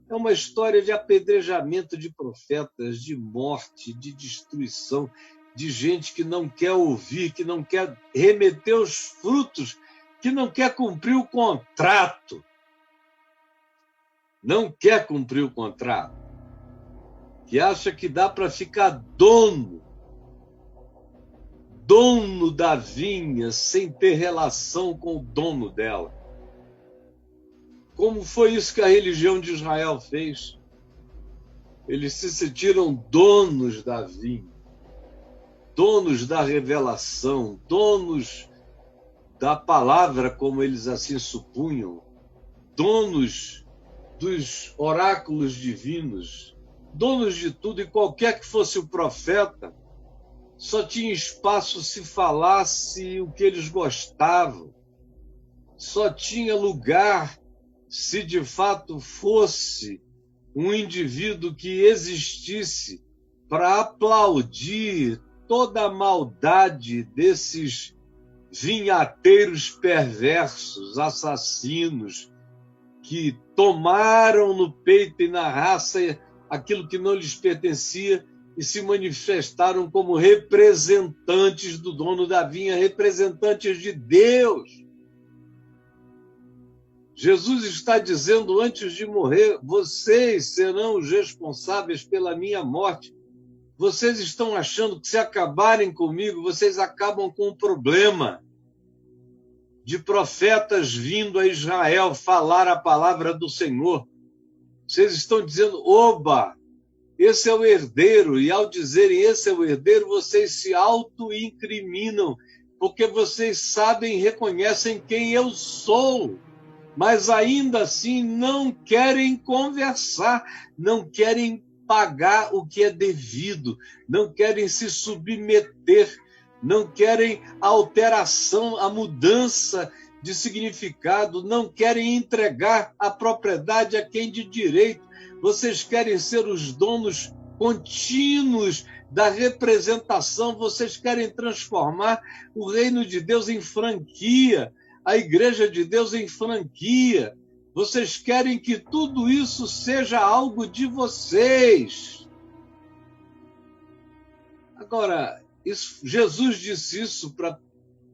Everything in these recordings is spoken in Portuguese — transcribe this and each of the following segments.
É uma história de apedrejamento de profetas, de morte, de destruição, de gente que não quer ouvir, que não quer remeter os frutos, que não quer cumprir o contrato. Não quer cumprir o contrato. Que acha que dá para ficar dono da vinha, sem ter relação com o dono dela. Como foi isso que a religião de Israel fez? Eles se sentiram donos da vinha, donos da revelação, donos da palavra, como eles assim supunham, donos dos oráculos divinos, donos de tudo, e qualquer que fosse o profeta, só tinha espaço se falasse o que eles gostavam, só tinha lugar se de fato fosse um indivíduo que existisse para aplaudir toda a maldade desses vinhateiros perversos, assassinos, que tomaram no peito e na raça aquilo que não lhes pertencia e se manifestaram como representantes do dono da vinha, representantes de Deus. Jesus está dizendo antes de morrer: vocês serão os responsáveis pela minha morte. Vocês estão achando que se acabarem comigo, vocês acabam com o problema de profetas vindo a Israel falar a palavra do Senhor. Vocês estão dizendo: oba, esse é o herdeiro, e ao dizerem esse é o herdeiro, vocês se auto-incriminam, porque vocês sabem e reconhecem quem eu sou, mas ainda assim não querem conversar, não querem pagar o que é devido, não querem se submeter, não querem a alteração, a mudança de significado, não querem entregar a propriedade a quem de direito. Vocês querem ser os donos contínuos da representação, vocês querem transformar o reino de Deus em franquia, a igreja de Deus em franquia. Vocês querem que tudo isso seja algo de vocês. Agora, Jesus disse isso para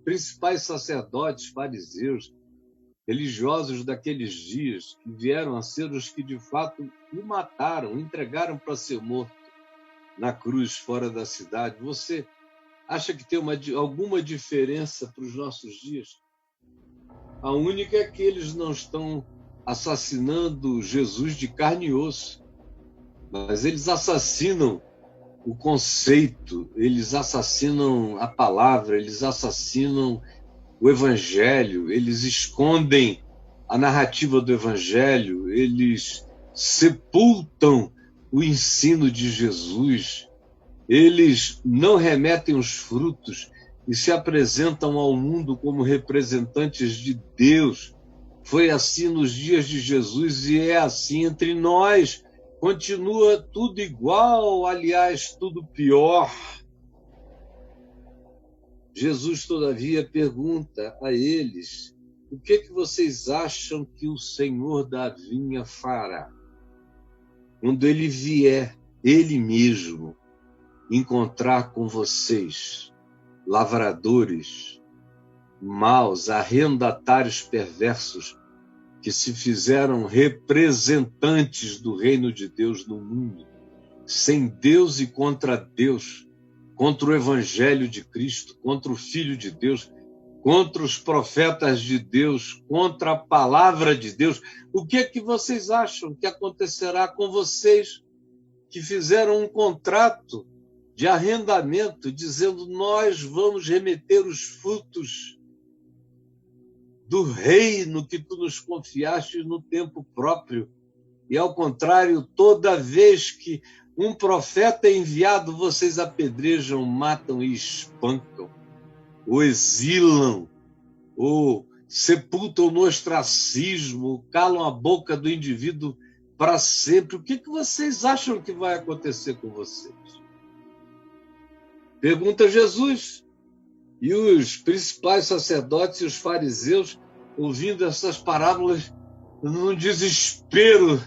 principais sacerdotes, fariseus, religiosos daqueles dias, que vieram a ser os que de fato o mataram, entregaram para ser morto na cruz fora da cidade. Você acha que tem alguma diferença para os nossos dias? A única é que eles não estão assassinando Jesus de carne e osso, mas eles assassinam o conceito, eles assassinam a palavra, eles assassinam o evangelho, eles escondem a narrativa do evangelho, eles sepultam o ensino de Jesus, eles não remetem os frutos e se apresentam ao mundo como representantes de Deus. Foi assim nos dias de Jesus e é assim entre nós. Continua tudo igual, aliás, tudo pior. Jesus, todavia, pergunta a eles: o que vocês acham que o Senhor da vinha fará quando ele vier, ele mesmo, encontrar com vocês, lavradores maus, arrendatários perversos, que se fizeram representantes do reino de Deus no mundo, sem Deus e contra Deus, contra o evangelho de Cristo, contra o Filho de Deus, contra os profetas de Deus, contra a palavra de Deus? O que vocês acham que acontecerá com vocês que fizeram um contrato de arrendamento, dizendo: nós vamos remeter os frutos do reino que tu nos confiaste no tempo próprio? E, ao contrário, toda vez que um profeta é enviado, vocês apedrejam, matam e espancam, ou exilam, ou sepultam no ostracismo, calam a boca do indivíduo para sempre. O que vocês acham que vai acontecer com vocês? Pergunta Jesus. E os principais sacerdotes e os fariseus, ouvindo essas parábolas, num desespero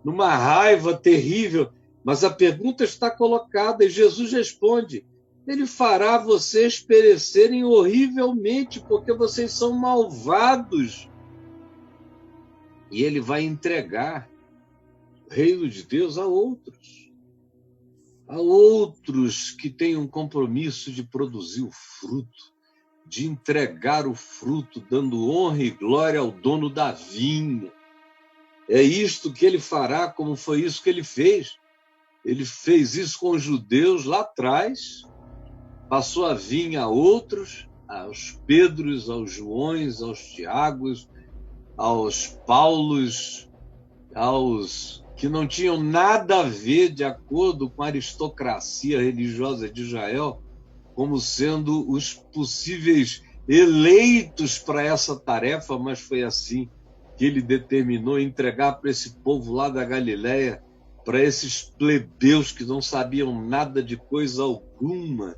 numa raiva terrível, mas a pergunta está colocada e Jesus responde: ele fará vocês perecerem horrivelmente, porque vocês são malvados. E ele vai entregar o reino de Deus a outros que têm um compromisso de produzir o fruto, de entregar o fruto, dando honra e glória ao dono da vinha. É isto que ele fará, como foi isso que ele fez. Ele fez isso com os judeus lá atrás, passou a vinha a outros, aos Pedros, aos Joões, aos Tiagos, aos Paulos, aos que não tinham nada a ver, de acordo com a aristocracia religiosa de Israel, como sendo os possíveis eleitos para essa tarefa, mas foi assim que ele determinou entregar para esse povo lá da Galileia, para esses plebeus que não sabiam nada de coisa alguma.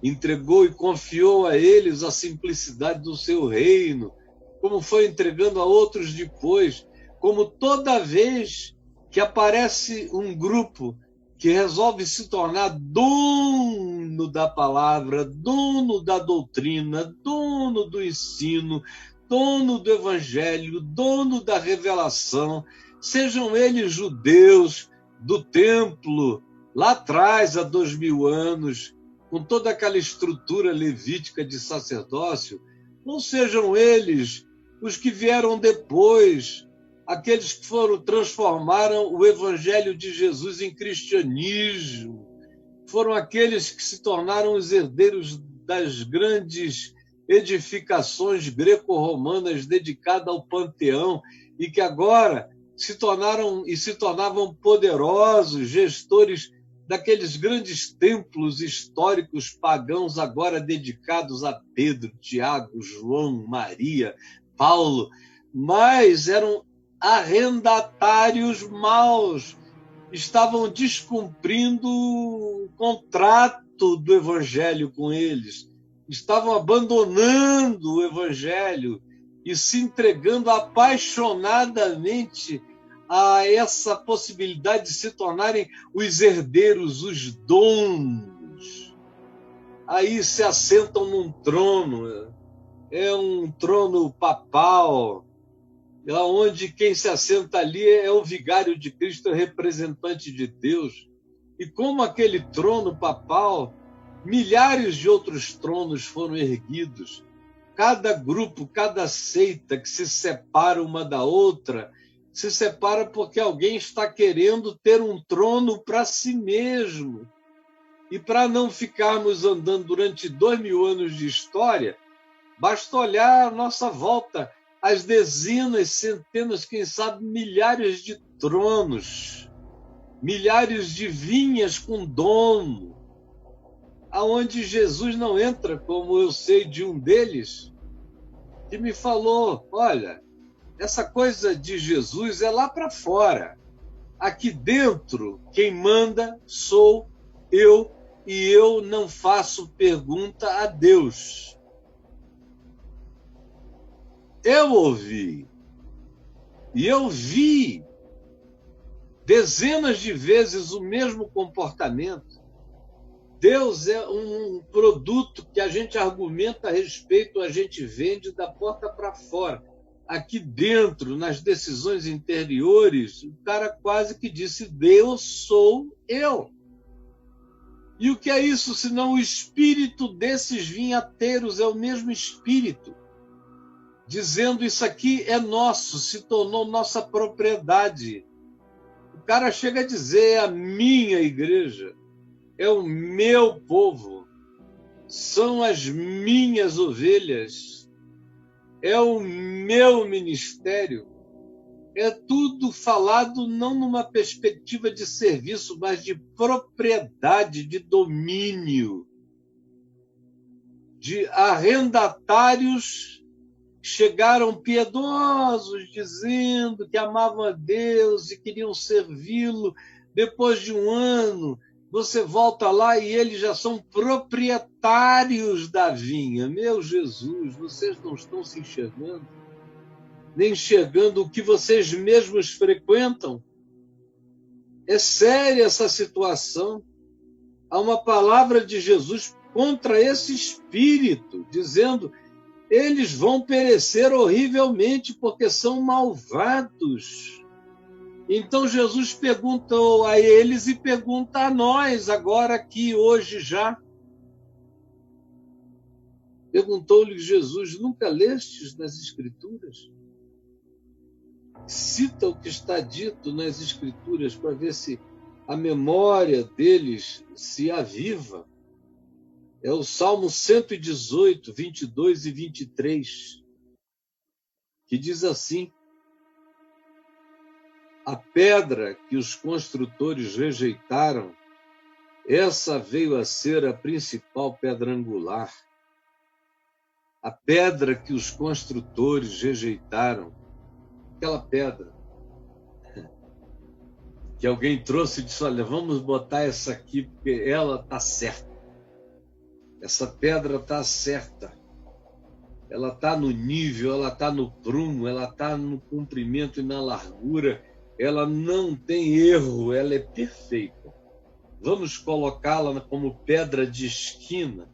Entregou e confiou a eles a simplicidade do seu reino, como foi entregando a outros depois, como toda vez que aparece um grupo que resolve se tornar dono da palavra, dono da doutrina, dono do ensino, dono do evangelho, dono da revelação, sejam eles judeus do templo, lá atrás, há 2000 anos, com toda aquela estrutura levítica de sacerdócio, não sejam eles os que vieram depois, aqueles que transformaram o evangelho de Jesus em cristianismo, foram aqueles que se tornaram os herdeiros das grandes edificações greco-romanas dedicadas ao panteão e que agora se tornavam poderosos gestores daqueles grandes templos históricos pagãos agora dedicados a Pedro, Tiago, João, Maria, Paulo, mas eram arrendatários maus, estavam descumprindo o contrato do evangelho com eles, estavam abandonando o evangelho e se entregando apaixonadamente a essa possibilidade de se tornarem os herdeiros, os donos. Aí se assentam num trono, é um trono papal, onde quem se assenta ali é o vigário de Cristo, é o representante de Deus. E como aquele trono papal, milhares de outros tronos foram erguidos. Cada grupo, cada seita que se separa uma da outra, se separa porque alguém está querendo ter um trono para si mesmo. E para não ficarmos andando durante 2000 anos de história, basta olhar à nossa volta as dezenas, centenas, quem sabe milhares de tronos, milhares de vinhas com dono, aonde Jesus não entra, como eu sei de um deles, que me falou: olha, essa coisa de Jesus é lá para fora. Aqui dentro, quem manda sou eu, e eu não faço pergunta a Deus. Eu ouvi, e eu vi dezenas de vezes o mesmo comportamento. Deus é um produto que a gente argumenta a respeito, a gente vende da porta para fora. Aqui dentro, nas decisões interiores, o cara quase que disse: Deus sou eu. E o que é isso, senão o espírito desses vinhateiros? É o mesmo espírito, dizendo: isso aqui é nosso, se tornou nossa propriedade. O cara chega a dizer: é a minha igreja, é o meu povo, são as minhas ovelhas, é o meu ministério. É tudo falado não numa perspectiva de serviço, mas de propriedade, de domínio, de arrendatários. Chegaram piedosos, dizendo que amavam a Deus e queriam servi-lo. Depois de um ano, você volta lá e eles já são proprietários da vinha. Meu Jesus, vocês não estão se enxergando, nem enxergando o que vocês mesmos frequentam. É séria essa situação. Há uma palavra de Jesus contra esse espírito, dizendo: eles vão perecer horrivelmente porque são malvados. Então Jesus perguntou a eles e pergunta a nós, agora aqui, hoje já. Perguntou-lhe Jesus: nunca lestes nas Escrituras? Cita o que está dito nas Escrituras para ver se a memória deles se aviva. É o Salmo 118, 22 e 23, que diz assim: a pedra que os construtores rejeitaram, essa veio a ser a principal pedra angular. A pedra que os construtores rejeitaram, aquela pedra que alguém trouxe e disse: olha, vamos botar essa aqui porque ela está certa. Essa pedra está certa. Ela está no nível, ela está no prumo, ela está no comprimento e na largura. Ela não tem erro, ela é perfeita. Vamos colocá-la como pedra de esquina,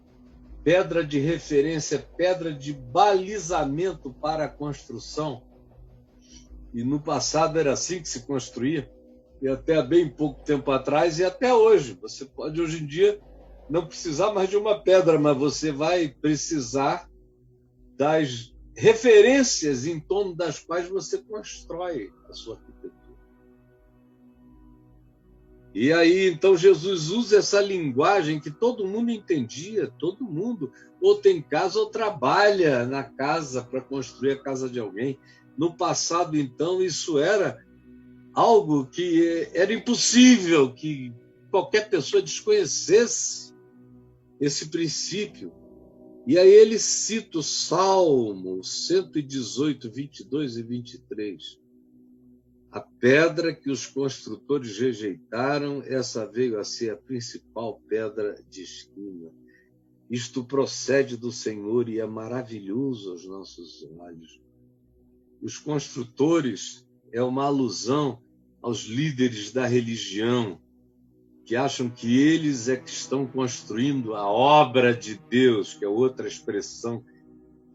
pedra de referência, pedra de balizamento para a construção. E no passado era assim que se construía, e até há bem pouco tempo atrás, e até hoje. Você pode, hoje em dia, não precisar mais de uma pedra, mas você vai precisar das referências em torno das quais você constrói a sua arquitetura. E aí, então, Jesus usa essa linguagem que todo mundo entendia, todo mundo ou tem casa ou trabalha na casa para construir a casa de alguém. No passado, então, isso era algo que era impossível que qualquer pessoa desconhecesse esse princípio. E aí ele cita o Salmo 118, 22 e 23. A pedra que os construtores rejeitaram, essa veio a ser a principal pedra de esquina. Isto procede do Senhor e é maravilhoso aos nossos olhos. Os construtores é uma alusão aos líderes da religião, que acham que eles é que estão construindo a obra de Deus, que é outra expressão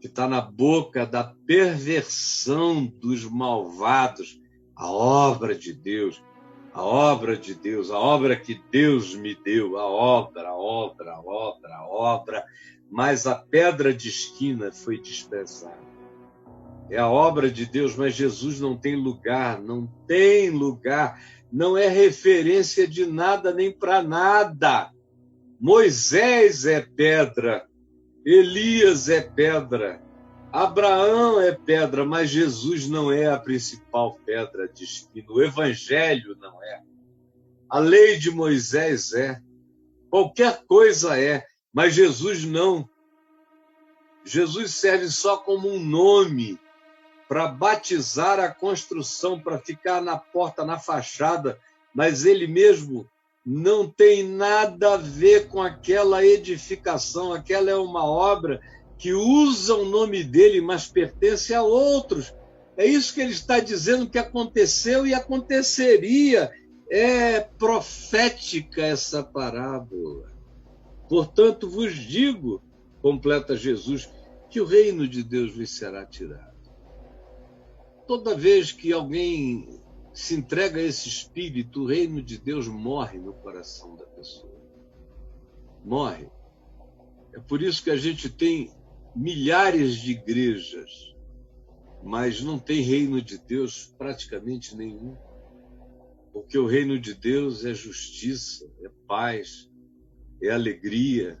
que está na boca da perversão dos malvados. A obra de Deus, a obra de Deus, a obra que Deus me deu, a obra, mas a pedra de esquina foi desprezada. É a obra de Deus, mas Jesus não tem lugar, não é referência de nada nem para nada. Moisés é pedra, Elias é pedra, Abraão é pedra, mas Jesus não é a principal pedra de esquina. O Evangelho não é. A lei de Moisés é. Qualquer coisa é, mas Jesus não. Jesus serve só como um nome para batizar a construção, para ficar na porta, na fachada, mas ele mesmo não tem nada a ver com aquela edificação. Aquela é uma obra que usa o nome dele, mas pertence a outros. É isso que ele está dizendo que aconteceu e aconteceria. É profética essa parábola. Portanto, vos digo, completa Jesus, que o reino de Deus lhes será tirado. Toda vez que alguém se entrega a esse espírito, o reino de Deus morre no coração da pessoa. Morre. É por isso que a gente tem milhares de igrejas, mas não tem reino de Deus praticamente nenhum. Porque o reino de Deus é justiça, é paz, é alegria.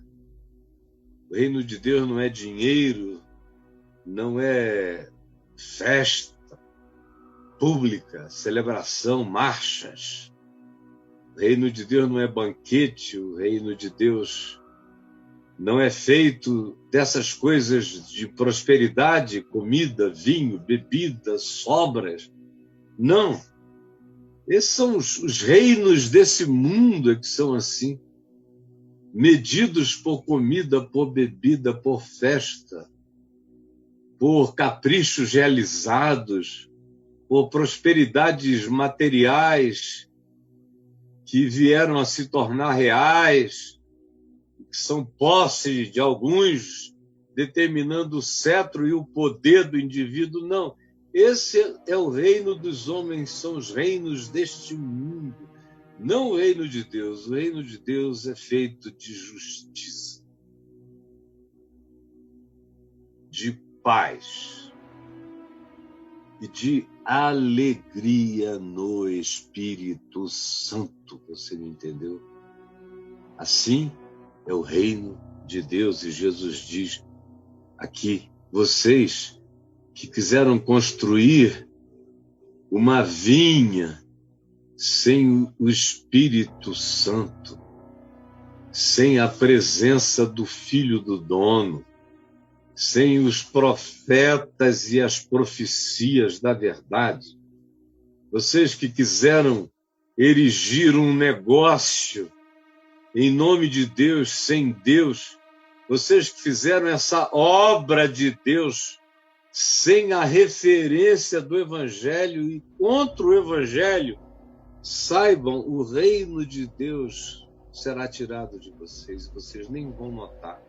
O reino de Deus não é dinheiro, não é festa pública, celebração, marchas. O reino de Deus não é banquete, o reino de Deus não é feito dessas coisas de prosperidade, comida, vinho, bebida, sobras. Não. Esses são os reinos desse mundo que são assim, medidos por comida, por bebida, por festa, por caprichos realizados, por prosperidades materiais, que vieram a se tornar reais, que são posse de alguns, determinando o cetro e o poder do indivíduo. Não, esse é o reino dos homens, são os reinos deste mundo, não o reino de Deus. O reino de Deus é feito de justiça, de paz e de alegria no Espírito Santo. Você me entendeu? Assim é o reino de Deus. E Jesus diz aqui, vocês que quiseram construir uma vinha sem o Espírito Santo, sem a presença do Filho do Dono, sem os profetas e as profecias da verdade, vocês que quiseram erigir um negócio em nome de Deus, sem Deus, vocês que fizeram essa obra de Deus sem a referência do Evangelho e contra o Evangelho, saibam, o reino de Deus será tirado de vocês, vocês nem vão notar.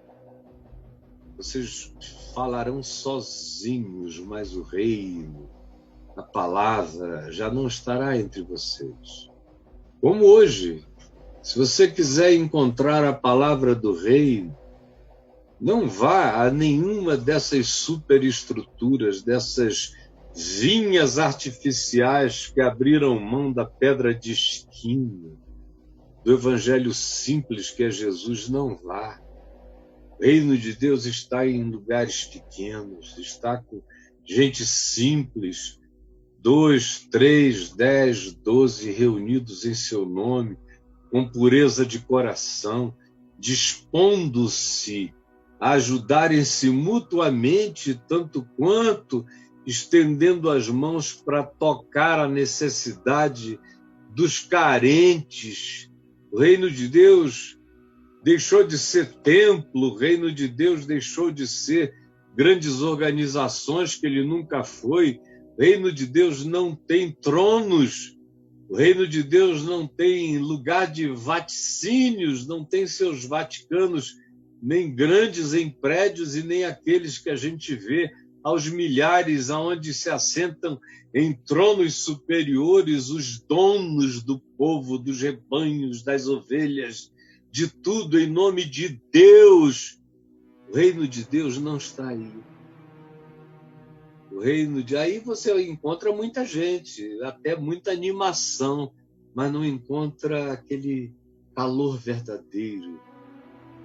Vocês falarão sozinhos, mas o reino, a palavra, já não estará entre vocês. Como hoje, se você quiser encontrar a palavra do reino, não vá a nenhuma dessas superestruturas, dessas vinhas artificiais que abriram mão da pedra de esquina, do evangelho simples que é Jesus. Não vá. O reino de Deus está em lugares pequenos, está com gente simples, 2, 3, 10, 12 reunidos em seu nome, com pureza de coração, dispondo-se a ajudarem-se mutuamente, tanto quanto estendendo as mãos para tocar a necessidade dos carentes. O reino de Deus deixou de ser templo, o reino de Deus deixou de ser grandes organizações que ele nunca foi. O reino de Deus não tem tronos, o reino de Deus não tem lugar de vaticínios, não tem seus vaticanos, nem grandes em prédios e nem aqueles que a gente vê aos milhares, aonde se assentam em tronos superiores os donos do povo, dos rebanhos, das ovelhas, de tudo em nome de Deus. O reino de Deus não está aí. O reino de... Aí você encontra muita gente, até muita animação, mas não encontra aquele calor verdadeiro,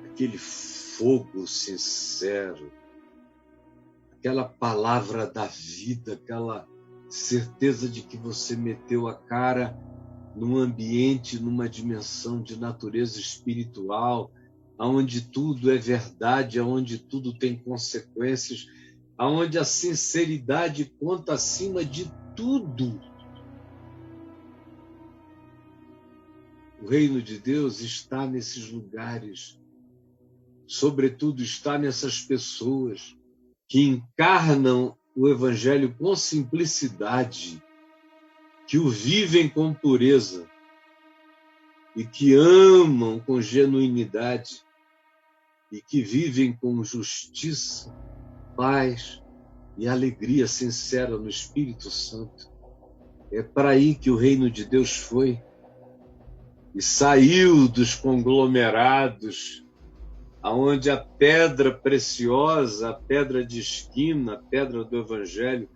aquele fogo sincero, aquela palavra da vida, aquela certeza de que você meteu a cara num ambiente, numa dimensão de natureza espiritual, onde tudo é verdade, onde tudo tem consequências, onde a sinceridade conta acima de tudo. O reino de Deus está nesses lugares, sobretudo está nessas pessoas que encarnam o Evangelho com simplicidade, que o vivem com pureza e que amam com genuinidade e que vivem com justiça, paz e alegria sincera no Espírito Santo. É para aí que o reino de Deus foi e saiu dos conglomerados, aonde a pedra preciosa, a pedra de esquina, a pedra do Evangelho,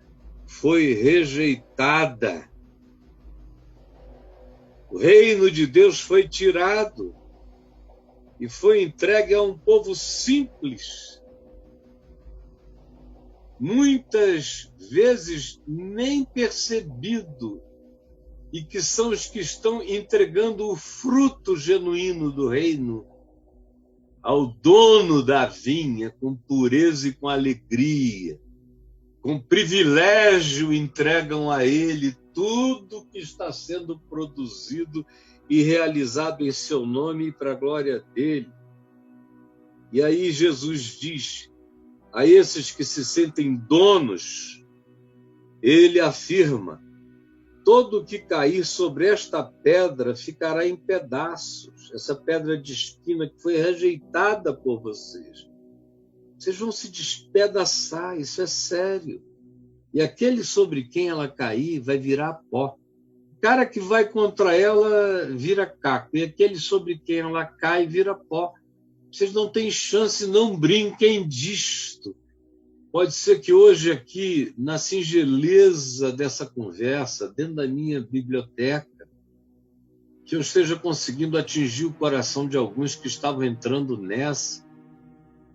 foi rejeitada. O reino de Deus foi tirado e foi entregue a um povo simples, muitas vezes nem percebido, e que são os que estão entregando o fruto genuíno do reino ao dono da vinha, com pureza e com alegria, com privilégio entregam a ele tudo que está sendo produzido e realizado em seu nome para a glória dele. E aí Jesus diz a esses que se sentem donos, ele afirma: todo que cair sobre esta pedra ficará em pedaços. Essa pedra de espina que foi rejeitada por vocês. Vocês vão se despedaçar, isso é sério. E aquele sobre quem ela cair vai virar pó. O cara que vai contra ela vira caco. E aquele sobre quem ela cai vira pó. Vocês não têm chance, não brinquem disto. Pode ser que hoje aqui, na singeleza dessa conversa, dentro da minha biblioteca, que eu esteja conseguindo atingir o coração de alguns que estavam entrando nessa,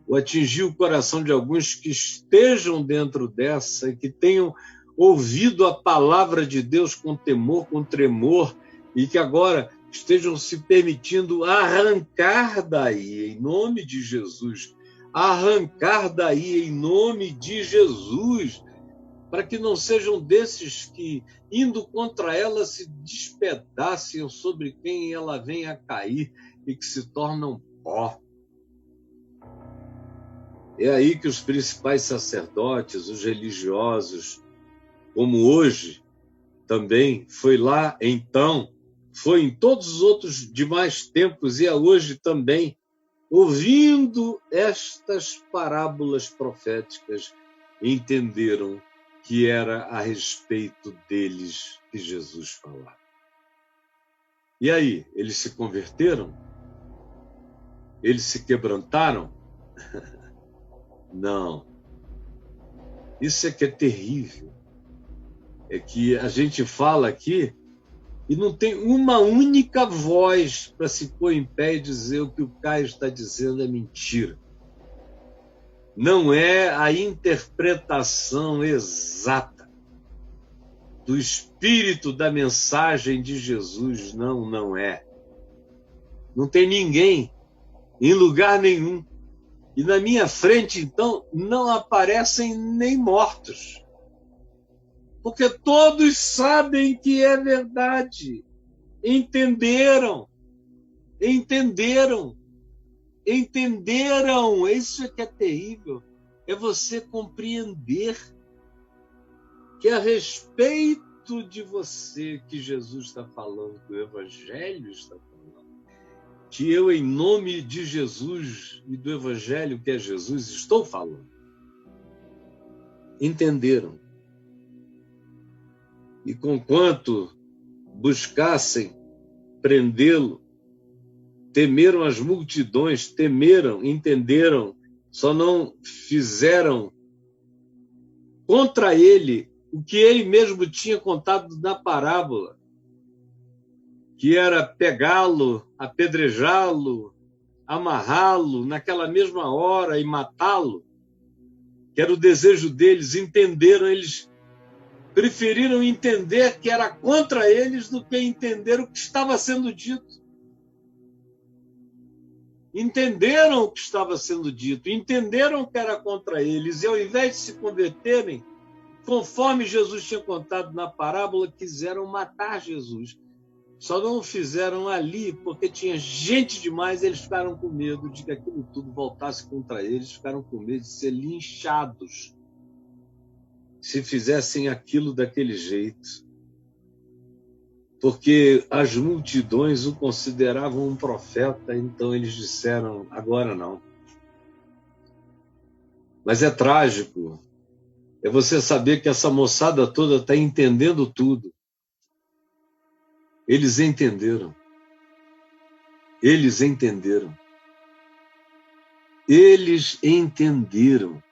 ou atingir o coração de alguns que estejam dentro dessa e que tenham ouvido a palavra de Deus com temor, com tremor, e que agora estejam se permitindo arrancar daí, em nome de Jesus, arrancar daí em nome de Jesus, para que não sejam desses que, indo contra ela, se despedacem sobre quem ela vem a cair e que se tornam pó. É aí que os principais sacerdotes, os religiosos, como hoje também, foi lá então, foi em todos os outros demais tempos e é hoje também, ouvindo estas parábolas proféticas, entenderam que era a respeito deles que Jesus falava. E aí, eles se converteram? Eles se quebrantaram? Não. Isso é que é terrível. É que a gente fala aqui e não tem uma única voz para se pôr em pé e dizer o que o Caio está dizendo é mentira. Não é a interpretação exata do espírito da mensagem de Jesus. Não, não é. Não tem ninguém em lugar nenhum. E na minha frente, então, não aparecem nem mortos. Porque todos sabem que é verdade. Entenderam. Isso é que é terrível. É você compreender que a respeito de você que Jesus está falando, que o Evangelho está falando, que eu, em nome de Jesus e do Evangelho que é Jesus, estou falando. Entenderam. E conquanto buscassem prendê-lo, temeram as multidões, temeram, entenderam, só não fizeram contra ele o que ele mesmo tinha contado na parábola, que era pegá-lo, apedrejá-lo, amarrá-lo naquela mesma hora e matá-lo, que era o desejo deles. Entenderam, eles preferiram entender que era contra eles do que entender o que estava sendo dito. Entenderam o que estava sendo dito, entenderam que era contra eles, e ao invés de se converterem, conforme Jesus tinha contado na parábola, quiseram matar Jesus. Só não o fizeram ali porque tinha gente demais, eles ficaram com medo de que aquilo tudo voltasse contra eles, ficaram com medo de ser linchados se fizessem aquilo daquele jeito. Porque as multidões o consideravam um profeta, então eles disseram, agora não. Mas é trágico, é você saber que essa moçada toda está entendendo tudo. Eles entenderam. Eles entenderam. Eles entenderam.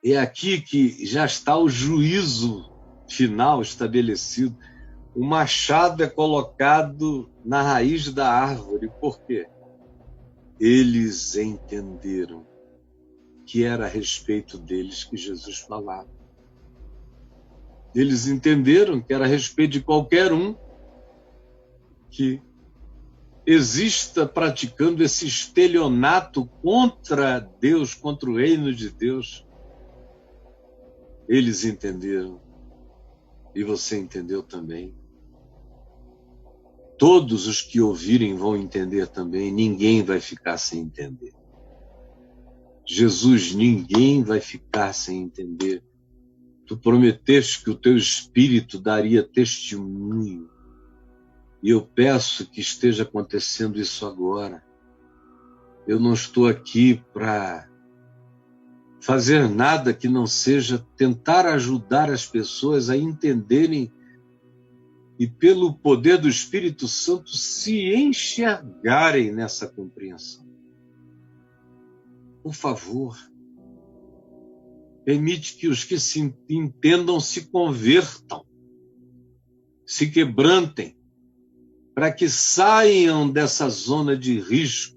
É aqui que já está o juízo final estabelecido. O machado é colocado na raiz da árvore. Por quê? Eles entenderam que era a respeito deles que Jesus falava. Eles entenderam que era a respeito de qualquer um que exista praticando esse estelionato contra Deus, contra o reino de Deus. Eles entenderam. E você entendeu também. Todos os que ouvirem vão entender também. Ninguém vai ficar sem entender. Jesus, ninguém vai ficar sem entender. Tu prometeste que o teu Espírito daria testemunho. E eu peço que esteja acontecendo isso agora. Eu não estou aqui para fazer nada que não seja tentar ajudar as pessoas a entenderem e, pelo poder do Espírito Santo, se enxergarem nessa compreensão. Por favor, permite que os que se entendam se convertam, se quebrantem, para que saiam dessa zona de risco,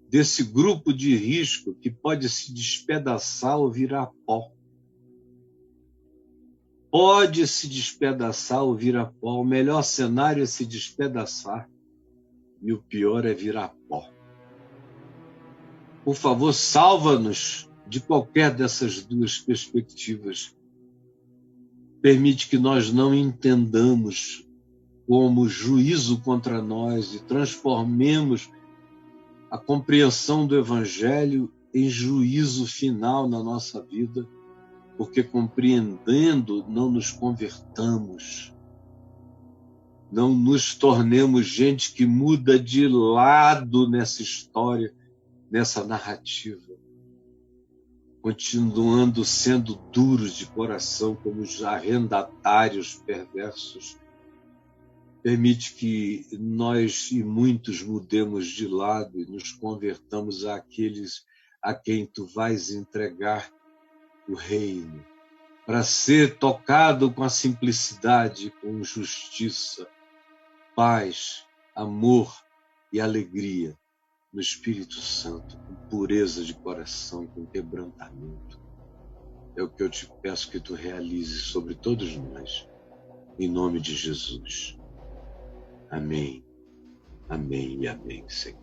desse grupo de risco que pode se despedaçar ou virar pó. Pode se despedaçar ou virar pó. O melhor cenário é se despedaçar e o pior é virar pó. Por favor, salva-nos de qualquer dessas duas perspectivas. Permite que nós não entendamos como juízo contra nós e transformemos a compreensão do Evangelho em juízo final na nossa vida, porque compreendendo não nos convertamos, não nos tornemos gente que muda de lado nessa história, nessa narrativa, continuando sendo duros de coração como os arrendatários perversos. Permite que nós e muitos mudemos de lado e nos convertamos àqueles a quem tu vais entregar o reino, para ser tocado com a simplicidade, com justiça, paz, amor e alegria no Espírito Santo, com pureza de coração, com quebrantamento. É o que eu te peço que tu realizes sobre todos nós, em nome de Jesus. Amém, amém e amém, Senhor.